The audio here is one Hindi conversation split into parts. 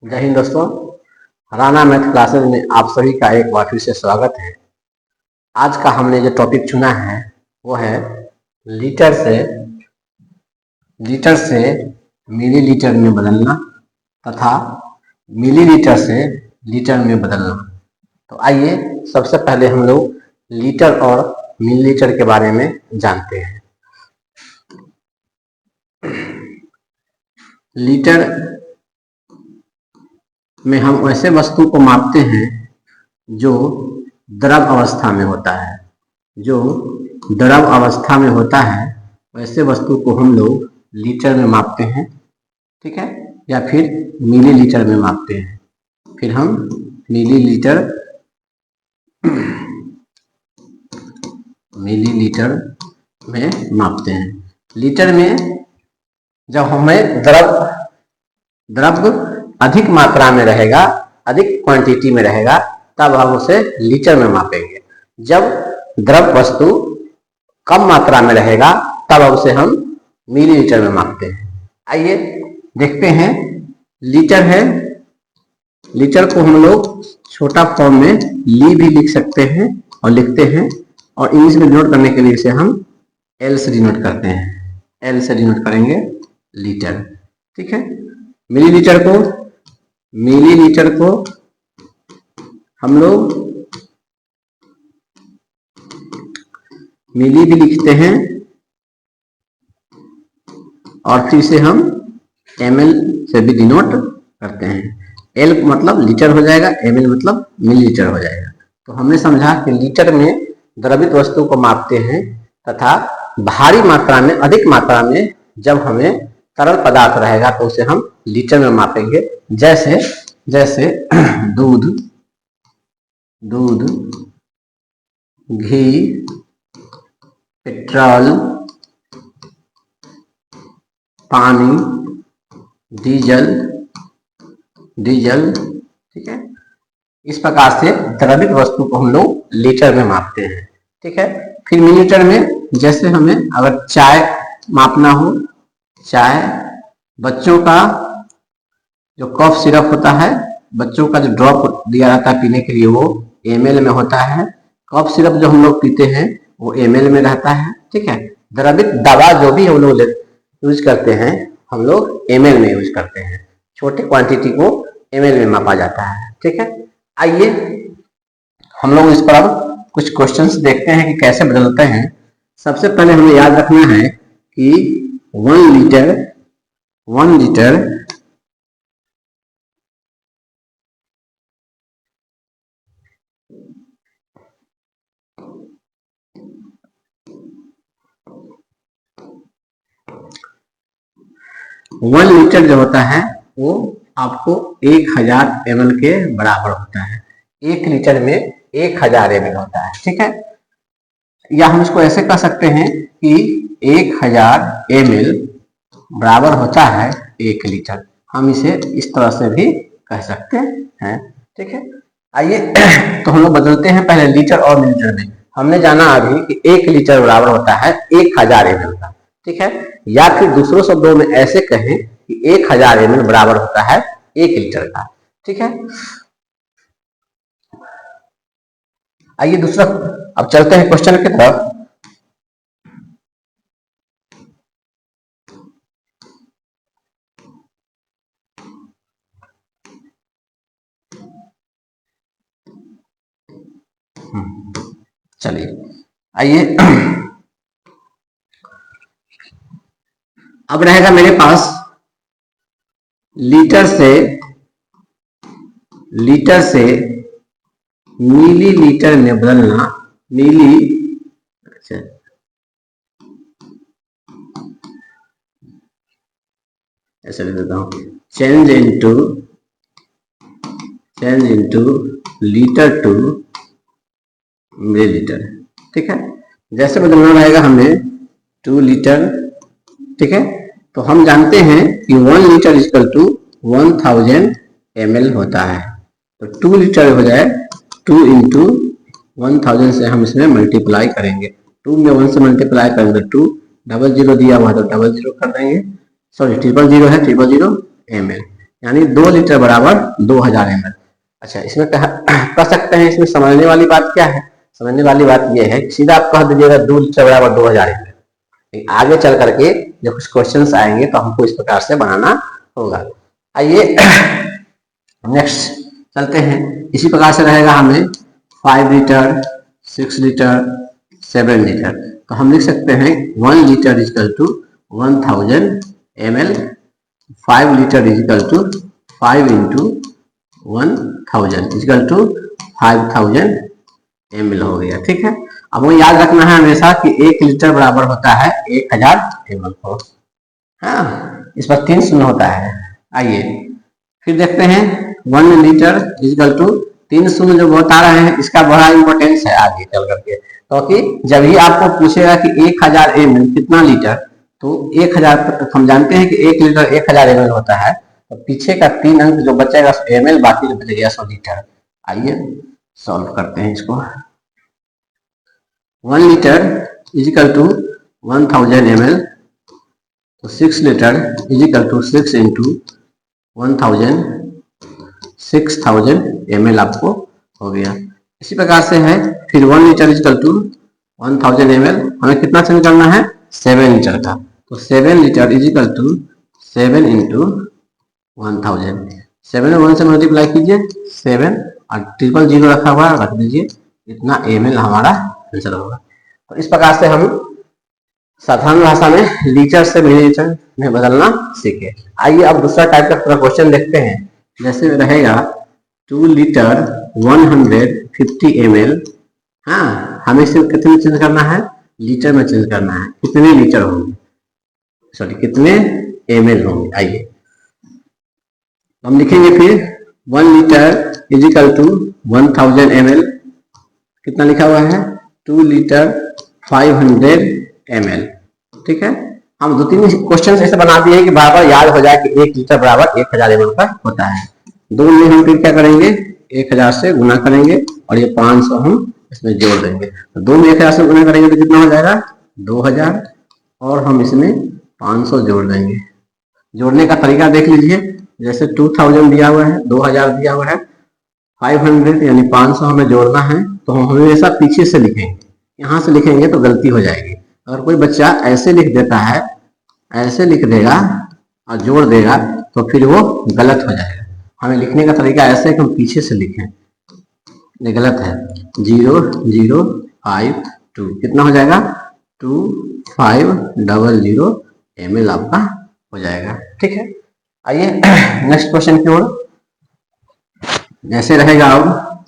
जय हिंद दोस्तों, राना मैथ क्लासेज में आप सभी का एक बार फिर से स्वागत है। आज का हमने जो टॉपिक चुना है वो है लीटर से मिलीलीटर में बदलना तथा मिलीलीटर से लीटर में बदलना। तो आइए सबसे पहले हम लोग लीटर और मिलीलीटर के बारे में जानते हैं। लीटर में हम वैसे वस्तु को मापते हैं जो द्रव अवस्था में होता है। जो द्रव अवस्था में होता है वैसे वस्तु को हम लोग लीटर में मापते हैं, ठीक है, या फिर मिलीलीटर में मापते हैं। फिर हम मिलीलीटर में मापते हैं। लीटर में जब हमें द्रव अधिक मात्रा में रहेगा, अधिक क्वांटिटी में रहेगा, तब हम उसे लीटर में मापेंगे। जब द्रव वस्तु कम मात्रा में रहेगा तब उसे हम मिलीलीटर में मापते हैं। आइए देखते हैं। लीटर है, लीटर को हम लोग छोटा फॉर्म में ली भी लिख सकते हैं और लिखते हैं, और इंग्लिश में डिनोट करने के लिए इसे हम एल से डिनोट करते हैं। एल से डिनोट करेंगे लीटर, ठीक है। मिलीलीटर को हम लोग मिली भी लिखते हैं और फिर से हम ml से भी डिनोट करते हैं। एल मतलब लीटर हो जाएगा, ml मतलब मिलीलीटर हो जाएगा। तो हमने समझा कि लीटर में द्रवित वस्तु को मापते हैं तथा भारी मात्रा में, अधिक मात्रा में जब हमें तरल पदार्थ रहेगा तो उसे हम लीटर में मापेंगे। जैसे दूध, घी, पेट्रोल, पानी, डीजल, ठीक है। इस प्रकार से द्रवित वस्तु को हम लोग लीटर में मापते हैं, ठीक है। फिर मिलीलीटर में जैसे हमें अगर चाय मापना हो, चाय, बच्चों का जो कफ सिरप होता है, बच्चों का जो ड्रॉप दिया जाता है पीने के लिए, वो ml में होता है। कफ सिरप जो हम लोग पीते हैं वो ml में रहता है, ठीक है। द्रवित दवा जो भी हम लोग यूज करते हैं, हम लोग ml में यूज करते हैं। छोटी क्वांटिटी को ml में मापा जाता है, ठीक है। आइए हम लोग इस पर अब कुछ क्वेश्चंस देखते हैं कि कैसे बदलते हैं। सबसे पहले हमें याद रखना है कि 1 लीटर 1 लीटर जो होता है वो आपको 1000 ml के बराबर होता है। 1 लीटर में 1000 ml होता है, ठीक है। या हम इसको ऐसे कह सकते हैं कि 1000 ml बराबर होता है 1 लीटर। हम इसे इस तरह से भी कह सकते हैं, ठीक है। आइए तो हम लोग बदलते हैं पहले लीटर और मिलीलीटर में। हमने जाना अभी कि 1 लीटर बराबर होता है 1000 ml का, ठीक है। या फिर दूसरों शब्दों में ऐसे कहें कि 1000 ml बराबर होता है 1 लीटर का, ठीक है। आइए दूसरा, अब चलते हैं क्वेश्चन की तरफ। चलिए आइए अब रहेगा मेरे पास लीटर से मिलीलीटर में बदलना। ऐसे लिख देता हूं, change into litre to millilitre, ठीक है। जैसे बदलना रहेगा हमें 2 लीटर, ठीक है। तो हम जानते हैं कि 1 लीटर इक्वल टू 1000 ml होता है। तो 2 लीटर हो जाए 2 इंटू 1000 से हम इसमें मल्टीप्लाई करेंगे। 2 में 1 से मल्टीप्लाई करेंगे 2, 00 दिया हुआ तो 00 कर देंगे, सॉरी 000 है 000 ml। यानी 2 लीटर बराबर 2000 ml। अच्छा, इसमें कह सकते हैं, इसमें समझने वाली बात क्या है? समझने वाली बात यह है, सीधा आप कह दीजिएगा 2 लीटर बराबर 2000 ml। आगे चल करके जब कुछ क्वेश्चंस आएंगे तो हमको इस प्रकार से बनाना होगा। आइए नेक्स्ट चलते हैं। इसी प्रकार से रहेगा हमें 5 लीटर, 6 लीटर, 7 लीटर। तो हम लिख सकते हैं 1 litre equal to 1000 ml, 5 litre equal to 5 into 1000 equal to 5000 ml हो गया। ठीक है, अब वो याद रखना है हमेशा कि 1 लीटर बराबर होता है 1000 ml को। हाँ, इस पर 3 शून्य होता है। आइए फिर देखते हैं 1 लीटर इक्वल टू 3 शून्य जो बता रहे हैं, इसका बड़ा इंपॉर्टेंस है आगे चल करके, क्योंकि जब ही आपको पूछेगा कि 1000 ml कितना लीटर, तो 1000 हम जानते हैं कि 1 लीटर 1000 ml होता है, तो पीछे का 3 अंक जो बचेगा ml, बाकी जो बच गया 100 लीटर। आइए सॉल्व करते हैं इसको। 1 लीटर इक्वल टू 1000 ml, तो 6 litre equal to 6 into 1000, 6000 ml आपको हो गया। इसी प्रकार से है फिर 1 लीटर इक्वल टू 1000 ml, हमें कितना चेंज करना है? 7 लीटर का। तो 7 लीटर इक्वल टू 7 इंटू 1000, 7 और 1 से मल्टीप्लाई कीजिए 7 और 000 रखा हुआ रख दीजिए, इतना ml हमारा आंसर होगा। तो इस प्रकार से हम साधारण भाषा में लीटर से मिलीलीटर में बदलना सीखे। आइए अब दूसरा टाइप का क्वेश्चन देखते हैं। जैसे रहेगा 2 लीटर 150 ml। हाँ, हमें सिर्फ कितने में चेंज करना है? लीटर में चेंज करना है। कितने लीटर होंगे, सॉरी कितने ml होंगे। आइए हम लिखेंगे फिर 1 लीटर इजिकल टू 1000 ml, कितना लिखा हुआ है? 2 लीटर 500 ml। ठीक है, हम 2-3 क्वेश्चन ऐसे बना दिए कि बार बार याद हो जाए कि 1 लीटर बराबर 1000 ml का होता है। 2 में हम फिर क्या करेंगे? 1000 से गुना करेंगे और ये 500 हम इसमें जोड़ देंगे। तो 2 में 1000 से गुना करेंगे तो कितना हो जाएगा? 2000, और हम इसमें 500 जोड़ देंगे। जोड़ने का तरीका देख लीजिए, जैसे 2000 दिया हुआ है, 2000 दिया हुआ है, 500 यानी 500 हमें जोड़ना है, तो हम हमेशा पीछे से लिखेंगे। यहाँ से लिखेंगे तो गलती हो जाएगी। अगर कोई बच्चा ऐसे लिख देता है, ऐसे लिख देगा और जोड़ देगा, तो फिर वो गलत हो जाएगा। हमें लिखने का तरीका ऐसे कि हम पीछे से लिखें। ये गलत है। 0052 कितना हो जाएगा? 2500 ml आपका हो जाएगा। ठीक है, आइए नेक्स्ट क्वेश्चन की ओर। जैसे रहेगा अब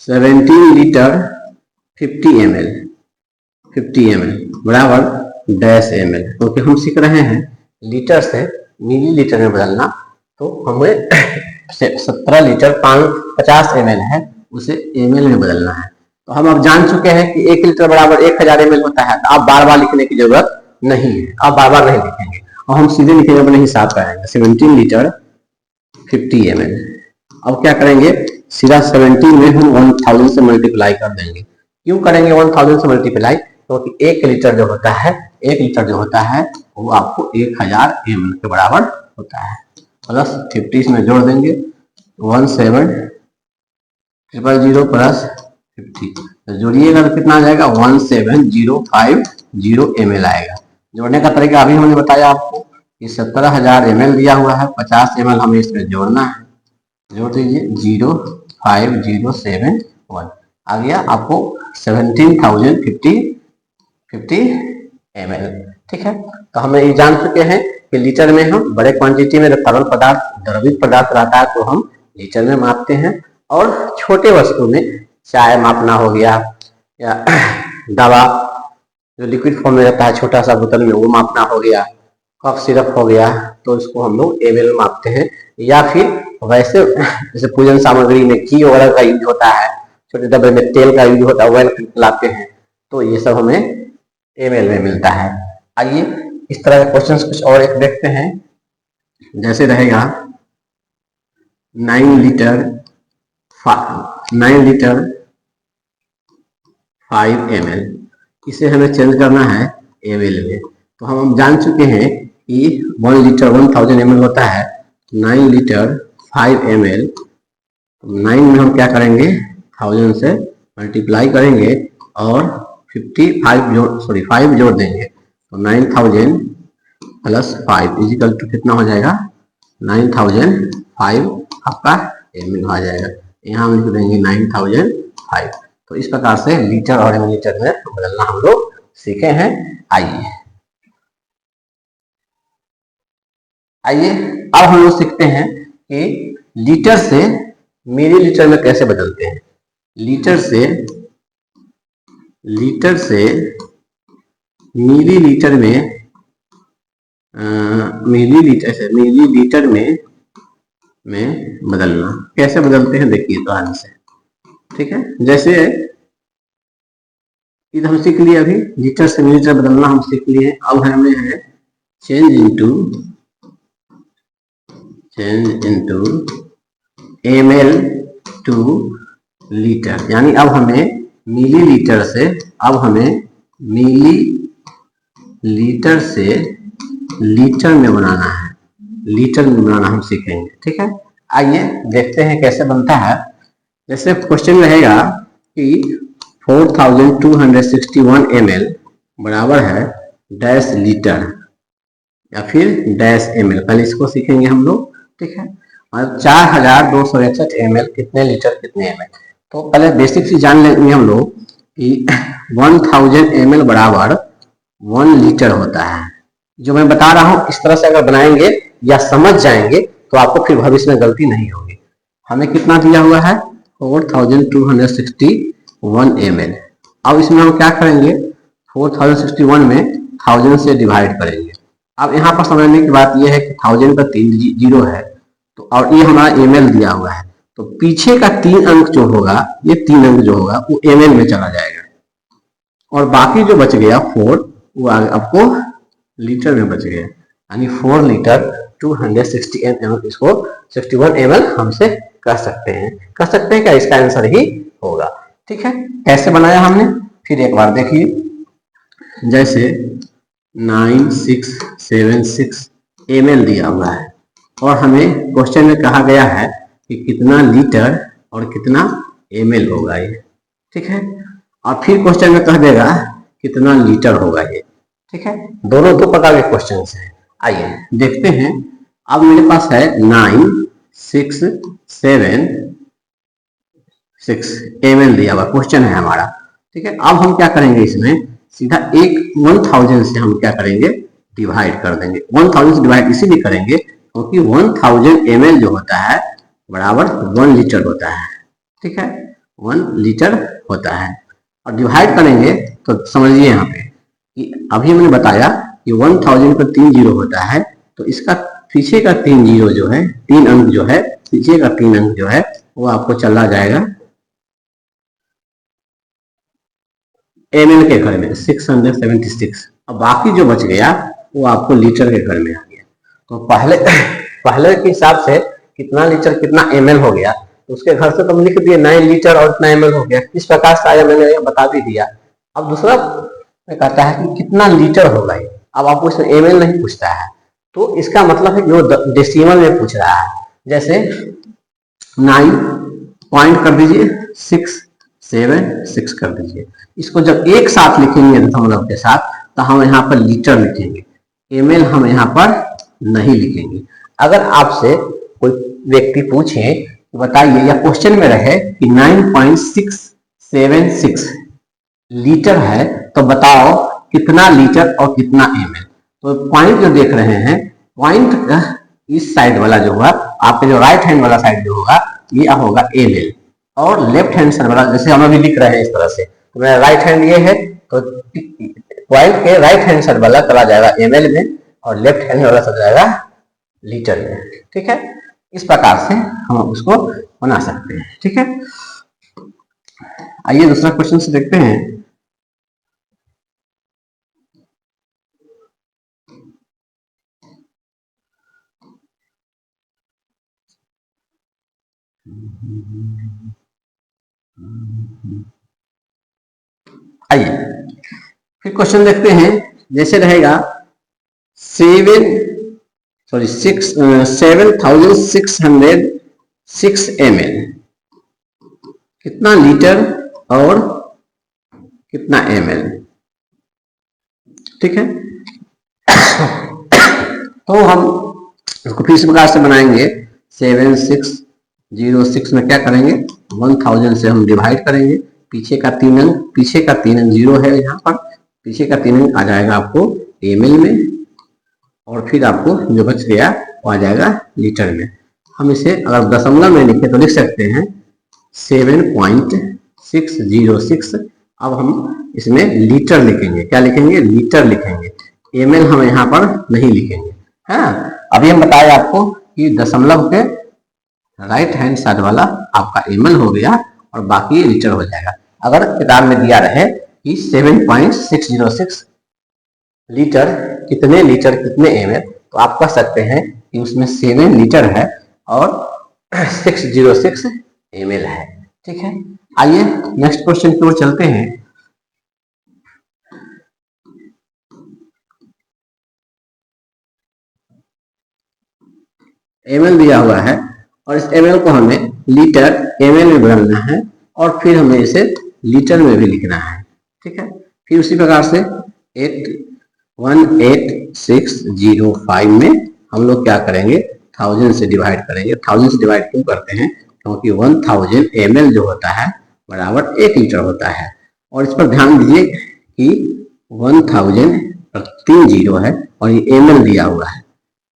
17 लीटर 50 ml, 50 ml बराबर डैश ml, क्योंकि हम सीख रहे हैं लीटर से मिलीलीटर में बदलना, तो हमें 17 लीटर 50 ml है, उसे ml में बदलना है। तो हम अब जान चुके हैं कि 1 लीटर बराबर 1000 ml होता है, तो आप बार बार लिखने की जरूरत नहीं है, आप बार बार नहीं लिखेंगे और हम सीधे लिखेंगे, अपने हिसाब से आएंगे 17 लीटर 50 ml। अब क्या करेंगे? सीधा 17 में हम 1000 से मल्टीप्लाई कर देंगे। क्यों करेंगे 1000 से मल्टीप्लाई? क्योंकि 1 लीटर जो होता है, 1 लीटर जो होता है वो आपको 1000 ml के बराबर होता है। प्लस 50 इसमें जोड़ देंगे, 17000 प्लस 50 तो जोड़िएगा तो कितना आ जाएगा? 17050 ml आएगा। जोड़ने का तरीका अभी हमने बताया आपको कि 17000 ml दिया हुआ है, 50 ml हमें इसमें जोड़ना है। जोड़ दीजिए 05071 आ गया आपको 17050 ml। ठीक है, तो हमें ये जान चुके हैं कि लीटर में हम बड़े क्वांटिटी में तरल पदार्थ, द्रवित पदार्थ रहता है तो हम लीटर में मापते हैं, और छोटे वस्तु में चाय मापना हो गया, या दवा जो लिक्विड फॉर्म में रहता है छोटा सा बोतल में, वो मापना हो गया, कफ सिरप हो गया, तो इसको हम लोग ml में मापते हैं। या फिर वैसे जैसे पूजन सामग्री में घी वगैरह का यूज होता है, छोटे डब्बे में तेल का यूज होता है, ऑयल लाते हैं, तो ये सब हमें ml में मिलता है। आइए इस तरह के क्वेश्चंस कुछ और एक देखते हैं। जैसे रहेगा 9 लीटर 5 ml, इसे हमें चेंज करना है ml में। तो हम जान चुके हैं कि 1 लीटर 1000 ml होता है, 9 लीटर 5 ml, 9 में हम क्या करेंगे 1000 से मल्टीप्लाई करेंगे और 5 जोड़ देंगे तो 9000 प्लस 5 इजिकल टू कितना हो जाएगा 9005 आपका ml आ जाएगा। यहाँ हम लिख देंगे 9005। तो इस प्रकार से लीटर और मिलीलीटर में बदलना हम लोग सीखे हैं। आइए अब हम लोग सीखते हैं कि लीटर से मिलीलीटर में कैसे बदलते हैं। लीटर से मिलीलीटर में बदलना कैसे बदलते हैं देखिए तो आने से, ठीक है। जैसे इधर हम सीख लिए, अभी लीटर से मिलीलीटर बदलना हम सीख लिए। अब हमें है change into ml two litre, यानी अब हमें मिलीलीटर से मिलीलीटर से लीटर में बनाना है, लीटर में बनाना हम सीखेंगे, ठीक है। आइए देखते हैं कैसे बनता है। जैसे क्वेश्चन रहेगा कि 4261 ml बराबर है डैश लीटर या फिर डैश ml, पहले इसको सीखेंगे हम लोग, ठीक है। और 4261 ml कितने लीटर कितने ml, तो पहले बेसिक से जान लेंगे हम लोग कि 1000 ml बराबर 1 लीटर होता है। जो मैं बता रहा हूं इस तरह से अगर बनाएंगे या समझ जाएंगे तो आपको फिर भविष्य में गलती नहीं होगी। हमें कितना दिया हुआ है 4261 ml। अब इसमें हम क्या करेंगे 4061 में 1000 से डिवाइड करेंगे। अब यहाँ पर समझने की बात यह है कि 1000 का 3 जीरो है तो, और ये हमारा ml दिया हुआ है, तो पीछे का 3 अंक जो होगा, ये 3 अंक जो होगा वो ml में चला जाएगा और बाकी जो बच गया 4 वो आपको लीटर में बच गया, यानी 4 लीटर 260 ml, इसको 61 ml हमसे कह सकते हैं क्या, इसका आंसर ही होगा, ठीक है। कैसे बनाया हमने फिर एक बार देखिए। जैसे 9676 ml दिया हुआ है और हमें क्वेश्चन में कहा गया है कि कितना लीटर और कितना ml होगा ये, ठीक है। और फिर क्वेश्चन में कह देगा कितना लीटर होगा ये, ठीक है। दोनों दो प्रकार के क्वेश्चन हैं। आइए देखते हैं। अब मेरे पास है 9676 ml दिया हुआ क्वेश्चन है हमारा, ठीक है। अब हम क्या करेंगे, इसमें सीधा 1000 से हम क्या करेंगे डिवाइड कर देंगे। 1000 से डिवाइड इसीलिए करेंगे क्योंकि 1000 ml जो होता है बराबर 1 लीटर होता है, ठीक है, 1 लीटर होता है। और डिवाइड करेंगे तो समझिए यहाँ पे कि अभी मैंने बताया कि 1000 पर 3 जीरो होता है, तो इसका पीछे का 3 जीरो जो है, 3 अंक जो है, पीछे का 3 अंक जो है वो आपको चला जाएगा ml के घर में 676, और बाकी जो बच गया वो आपको लीटर के घर में आ गया। तो पहले के हिसाब से कितना लीटर कितना ml हो गया, तो उसके घर से तुम लिख दिए 9 लीटर और इतना ml हो गया। इस प्रकार से आया, मैंने बता भी दिया। अब दूसरा कहता है कि कितना लीटर होगा ये, अब आपको इसमें ml नहीं पूछता है, तो इसका मतलब है जो डेसिमल में पूछ रहा है। जैसे 9 पॉइंट कर दीजिए 676 कर दीजिए। इसको जब एक साथ लिखेंगे दशमलव के साथ तो हम यहाँ पर लीटर लिखेंगे, ml हम यहाँ पर नहीं लिखेंगे। अगर आपसे कोई व्यक्ति पूछे बताइए, या क्वेश्चन में रहे कि 9.676 लीटर है तो बताओ कितना लीटर और कितना ml, तो पॉइंट जो देख रहे हैं, पॉइंट इस साइड वाला जो होगा, आपके जो राइट हैंड वाला साइड जो होगा ये होगा ml, और लेफ्ट हैंड साइड वाला जैसे हम अभी लिख रहे हैं इस तरह से, तो मेरा राइट हैंड ये है तो पॉइंट के राइट हैंड साइड वाला चला जाएगा ml में और लेफ्ट हैंड वाला चला जाएगा लीटर में, ठीक है। इस प्रकार से हम उसको बना सकते हैं, ठीक है। आइए दूसरा क्वेश्चन से देखते हैं। आइए फिर क्वेश्चन देखते हैं। जैसे रहेगा 7 सॉरी 7606 ml, कितना लीटर और कितना ml, ठीक है। तो हम इसको फिर इस प्रकार से बनाएंगे, 7606 में क्या करेंगे, 1000 से हम डिवाइड करेंगे, पीछे का 3 अंक 0 है यहाँ पर, पीछे का 3 अंक आ जाएगा आपको ml में, और फिर आपको जो बच गया वो आ जाएगा लीटर में। हम इसे अगर दशमलव में लिखे तो लिख सकते हैं 7.606। अब हम इसमें लीटर लिखेंगे, क्या लिखेंगे, लीटर लिखेंगे, ml हम यहाँ पर नहीं लिखेंगे। हाँ, अभी हम बताए आपको कि दशमलव के राइट हैंड साइड वाला आपका ml हो गया और बाकी लीटर हो जाएगा। अगर किताब में दिया रहे कि 7.606 लीटर कितने ml, तो आप कह सकते हैं कि उसमें 7 लीटर है और 606 ml है, ठीक है। आइए नेक्स्ट क्वेश्चन की ओर चलते हैं। ml दिया हुआ है और इस ml को हमें लीटर ml में बदलना है और फिर हमें इसे लीटर में भी लिखना है, ठीक है। फिर उसी प्रकार से 18605 में हम लोग क्या करेंगे, 1000 से डिवाइड करेंगे। 1000 से डिवाइड क्यों करते हैं, क्योंकि 1000 ml जो होता है बराबर 1 लीटर होता है। और इस पर ध्यान दीजिए कि 1000 पर 3 जीरो है और ये ml दिया हुआ है,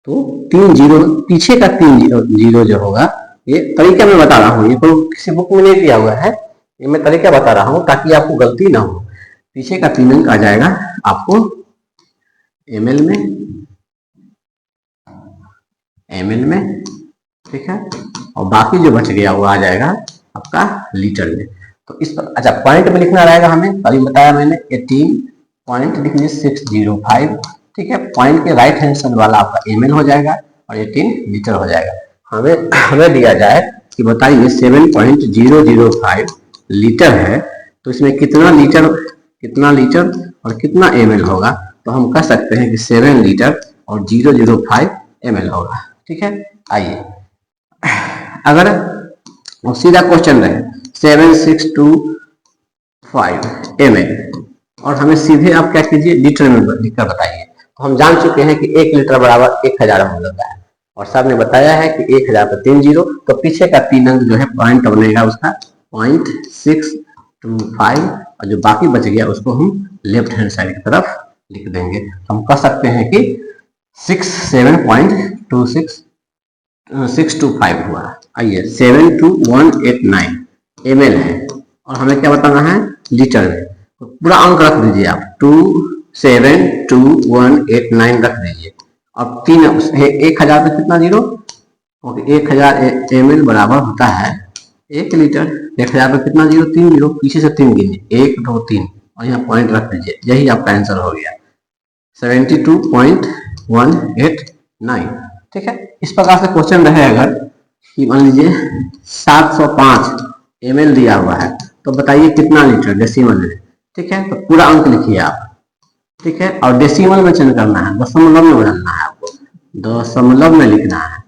तो 3 जीरो, पीछे का 3 जीरो जो होगा, ये तरीका मैं बता रहा हूँ, ये कोई किसी बुक में नहीं दिया हुआ है, ये मैं तरीका बता रहा हूँ ताकि आपको गलती ना हो। पीछे का 3 अंक आ जाएगा आपको ml में, ठीक है, और बाकी जो बच गया वो आ जाएगा आपका लीटर में। तो इस पर अच्छा पॉइंट में लिखना रहेगा हमें, अभी बताया मैंने 18.605, ठीक है। पॉइंट के राइट हैंड साइड वाला आपका ml हो जाएगा और 18 लीटर हो जाएगा। हमें दिया जाए कि बताइए 7.005 लीटर है, तो इसमें कितना लीटर और कितना ml होगा, तो हम कह सकते हैं कि 7 लीटर और 005 ml होगा, ठीक है। आइए अगर सीधा क्वेश्चन रहे 7625 ml और हमें सीधे आप क्या कीजिए, लीटर में लिखकर बताइए। तो हम जान चुके हैं कि 1 लीटर बराबर 1000 हो जाता है और सर ने बताया है कि 1000 पर 3 जीरो, तो पीछे का 3 अंक जो है पॉइंट बनेगा उसका 0.625 और जो बाकी बच गया उसको हम लेफ्ट हैंड साइड की तरफ लिख देंगे। तो हम कह सकते हैं कि 7.625 हुआ। आइए 72189 ml है और हमें क्या बताना है, लीटर में। तो पूरा अंक रख दीजिए आप, 72189 रख दीजिए और 3 1000 पे कितना जीरो, क्योंकि 1000 ml बराबर होता है 1 लीटर। 1000 पे कितना जीरो, 3 जीरो, पीछे से 3 गिनिए, 1 2 3 और यहाँ पॉइंट रख दीजिए, यही आपका आंसर हो गया 72.189, ठीक है। इस प्रकार से क्वेश्चन रहे अगर कि मान लीजिए 705 ml दिया हुआ है, तो बताइए कितना लीटर डेसिमल में, ठीक है। तो पूरा अंक लिखिए आप, ठीक है, और डेसिमल में चेंज करना है, दशमलव में बदलना है आपको, दशमलव में लिखना है,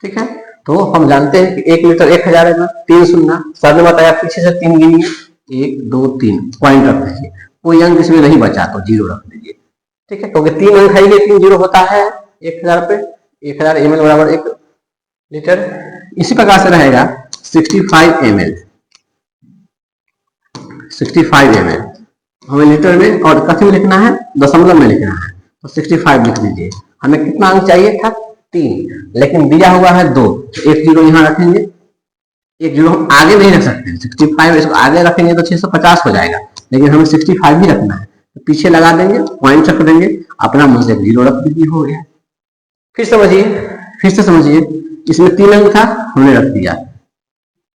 ठीक है। तो हम जानते हैं कि 1 लीटर 1000 है, 3 शून्य, सर ने बताया पीछे से 3 गिनिए, 1 2 3 पॉइंट रख दीजिए, कोई अंक इसमें नहीं बचा तो जीरो रख दीजिए, ठीक है, क्योंकि 3 अंक है, 3 जीरो होता है 1000 पे, 1000 ml बराबर 1 लीटर। इसी प्रकार से रहेगा 65 ml हमें लीटर में और कथी में लिखना है, दशमलव में लिखना है, तो 65 लिख दीजिए। हमें कितना अंक चाहिए था, 3, लेकिन दिया हुआ है 2, तो 1 जीरो यहाँ रखेंगे, 1 जीरो हम आगे नहीं रख सकते, 65 इसको आगे रखेंगे तो 650 हो जाएगा, लेकिन हमें 65 ही रखना है, तो पीछे लगा देंगे, पॉइंट रख देंगे, अपना मन से जीरो रख दीजिए, हो गया। फिर से समझिए, इसमें 3 अंक था, हमने रख दिया,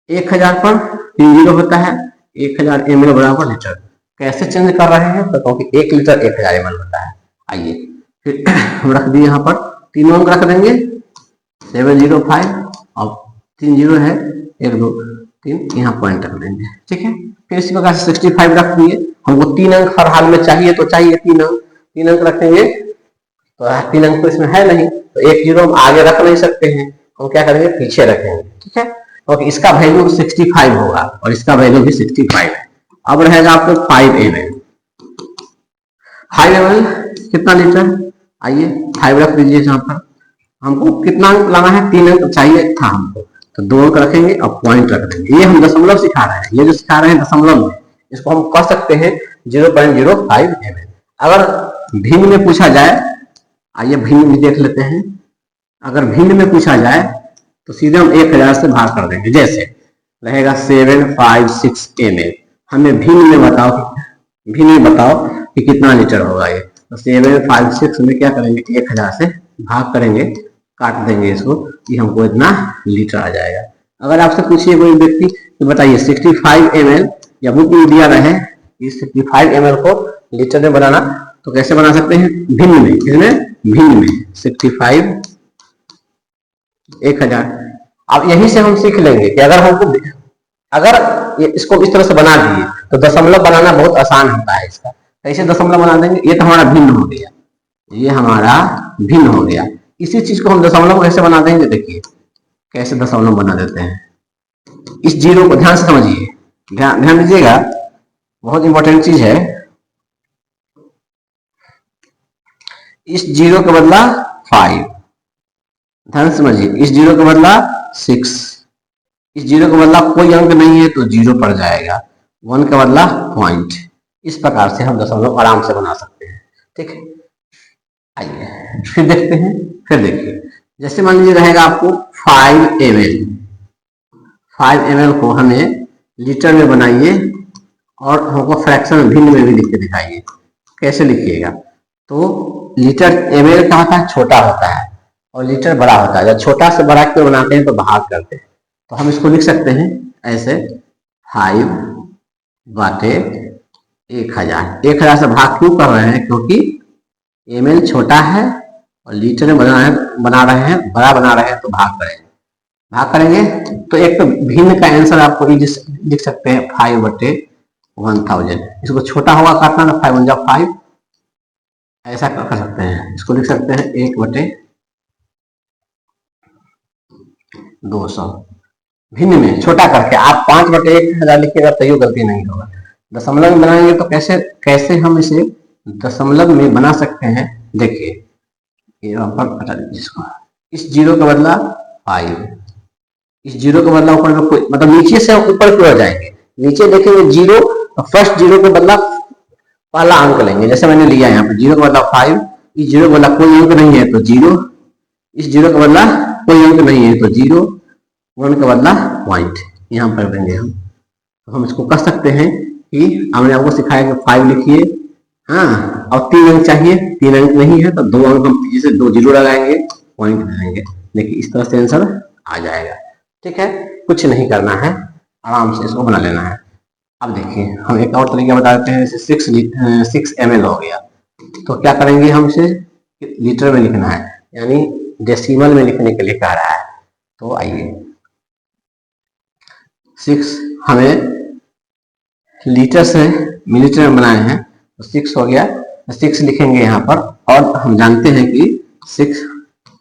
1000 पर 3 जीरो होता है, 1000 ml बराबर लीटर। कैसे चेंज कर रहे हैं, तो क्योंकि 1 लीटर 1000 ml होता है। आइए फिर हम रख दिए, यहाँ पर 3 अंक रख देंगे, 705 और 3 जीरो है, 1 2 3, यहाँ पॉइंट रख देंगे, ठीक है। फिर इसी प्रकार से 65 रख दिए, हमको 3 अंक हर हाल में चाहिए, तो चाहिए 3 अंक रखेंगे, तो 3 अंक तो इसमें है नहीं, तो 1 जीरो हम आगे रख नहीं सकते हैं, हम क्या करेंगे पीछे रखेंगे, ठीक है। और इसका वैल्यू 65 होगा और इसका वैल्यू भी 65 है। अब रहेगा आपको 5 ml। 5 ml कितना लीटर, आइए 5 रख दीजिए यहाँ पर। हमको कितना अंक लाना है, 3 अंक चाहिए था हमको, तो 2 अंक रखेंगे और पॉइंट रख देंगे। ये हम दशमलव सिखा रहे हैं, ये जो सिखा रहे हैं दशमलव में, इसको हम कह सकते हैं 0.05 ml। अगर भिन्न में पूछा जाए, आइए भिन्न भी देख लेते हैं। अगर भिन्न में पूछा जाए तो सीधे हम 1000 से भाग कर देंगे। जैसे रहेगा 756 ml। हमें भिन्न में बताओ, भिन्न में बताओ कि कितना लीटर होगा ये। तो 756 में क्या करेंगे, 1000 से भाग करेंगे, काट देंगे इसको, कि हमको इतना लीटर आ जाएगा। अगर आपसे पूछिए कोई व्यक्ति तो बताइए 65 ml, या बुक में दिया रहे इस 65 ml को लीटर में बनाना, तो कैसे बना सकते हैं, भिन्न में। इसमें भिन्न में 65 1000। अब यहीं से हम सीख लेंगे कि अगर हमको, अगर इसको इस तरह से बना दिए तो दशमलव बनाना बहुत आसान होता है। इसका कैसे दशमलव बना देंगे, ये तो हमारा भिन्न हो गया, ये हमारा भिन्न हो गया। इसी चीज को हम दशमलव कैसे बना देंगे, देखिए कैसे दशमलव बना देते हैं। इस जीरो को ध्यान से समझिए, ध्यान दीजिएगा, बहुत इंपॉर्टेंट चीज है। इस जीरो का बदला 5, ध्यान से समझिए, इस जीरो का बदला 6, इस जीरो का बदला कोई अंक नहीं है तो जीरो पड़ जाएगा, 1 का बदला पॉइंट। इस प्रकार से हम दशमलव आराम से बना सकते हैं, ठीक है। आइए फिर देखते हैं, फिर देखिए, जैसे मान लीजिए रहेगा आपको 5 ml। 5 ml को हमें लीटर में बनाइए और हमको फ्रैक्शन भिन्न में भी लिख के दिखाइए। कैसे लिखिएगा, तो लीटर ml का होता है छोटा होता है और लीटर बड़ा होता है। जब छोटा से बड़ा क्यों बनाते हैं तो भाग करते हैं, तो हम इसको लिख सकते हैं ऐसे 5 बाटे 1000। 1000 से भाग क्यों कर रहे हैं, क्योंकि ml छोटा है और लीटर में बना रहे हैं, बड़ा बना रहे हैं, तो भाग करेंगे। तो एक तो भिन्न का आंसर आपको लिख सकते हैं 5 बटे 1000। इसको छोटा होगा काटना ना, 5 1 5, ऐसा कर सकते हैं। इसको लिख सकते हैं 1 बटे 200। भिन्न में छोटा करके आप 5 बटे 1000 लिखिएगा तो ये गलती नहीं होगा। दशमलव में बनाएंगे तो कैसे हम इसे दशमलव में बना सकते हैं, देखिए ये हटा दीजिए इसको। इस जीरो का बदला 5, इस जीरो का बदला ऊपर में कोई, मतलब नीचे से ऊपर की ओर जाएंगे, नीचे देखेंगे जीरो, तो फर्स्ट जीरो का बदला पहला अंक लेंगे। जैसे मैंने लिया यहाँ पे जीरो का बदला 5, इस जीरो का बदला कोई अंक नहीं है तो जीरो, इस जीरो का बदला कोई अंक नहीं है तो जीरो, 1 का बदला पॉइंट, यहाँ पर देंगे हम। तो हम इसको कह सकते हैं कि हमने आपको सिखाया कि 5 लिखिए, हाँ, और 3 अंक चाहिए, 3 अंक नहीं है तो 2 अंक हम पीछे से 2 जीरो लगाएंगे, पॉइंट दे देंगे। देखिए इस तरह से आंसर आ जाएगा, ठीक है। कुछ नहीं करना है, आराम से इसको बना लेना है। अब देखिए हम एक और तरीका बता देते हैं। जैसे 6 ml हो गया, तो क्या करेंगे, हम इसे लीटर में लिखना है, यानी डेसिमल में लिखने के लिए कह रहा है। तो आइए 6 हमें लीटर से मिलीमीटर में बनाए हैं, तो 6 हो गया, 6 लिखेंगे यहाँ पर। और हम जानते हैं कि 6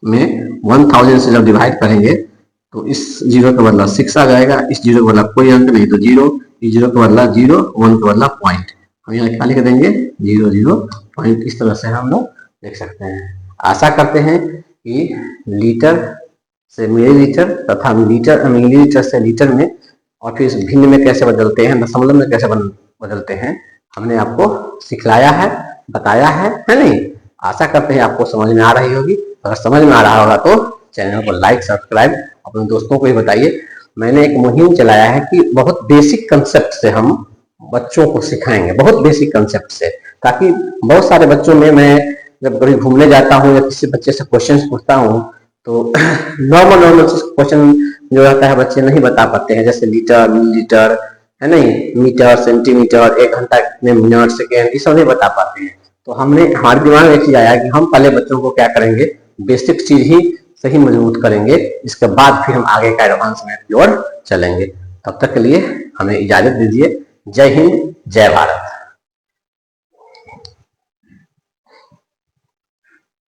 में 1000 से जब डिवाइड करेंगे तो इस जीरो का बदला 6 आ जाएगा, इस जीरो का बदला कोई अंक नहीं तो जीरो, इस जीरो का बदला जीरो, 1 का बदला पॉइंट। हम यहाँ क्या लिख देंगे 0 0 पॉइंट। इस तरह से हम लोग देख सकते हैं। आशा करते हैं कि लीटर से मिलीलीटर तथा मिलीलीटर से लीटर में, और फिर भिन्न में कैसे बदलते हैं, दशमलव में कैसे बदलते हैं, हमने आपको सिखलाया है, बताया है नहीं। आशा करते हैं आपको समझ में आ रही होगी। अगर समझ में आ रहा होगा तो चैनल को लाइक सब्सक्राइब अपने दोस्तों को भी बताइए। मैंने एक मुहिम चलाया है कि बहुत बेसिक कंसेप्ट से हम बच्चों को सिखाएंगे, बहुत बेसिक कंसेप्ट से, ताकि बहुत सारे बच्चों में, मैं जब कभी घूमने जाता हूँ या किसी बच्चे से क्वेश्चन पूछता हूँ तो नॉर्मल क्वेश्चन जो रहता है बच्चे नहीं बता पाते हैं, जैसे लीटर, मिलीलीटर, है नहीं, मीटर, सेंटीमीटर, 1 घंटा कितने मिनट, सेकेंड, ये सब नहीं बता पाते हैं। तो हमारे दिमाग में एक चीज आया कि हम पहले बच्चों को क्या करेंगे, बेसिक चीज ही सही मजबूत करेंगे, इसके बाद फिर हम आगे का एडवांसमेंट की ओर चलेंगे। तब तक के लिए हमें इजाजत दीजिए। जय हिंद, जय भारत।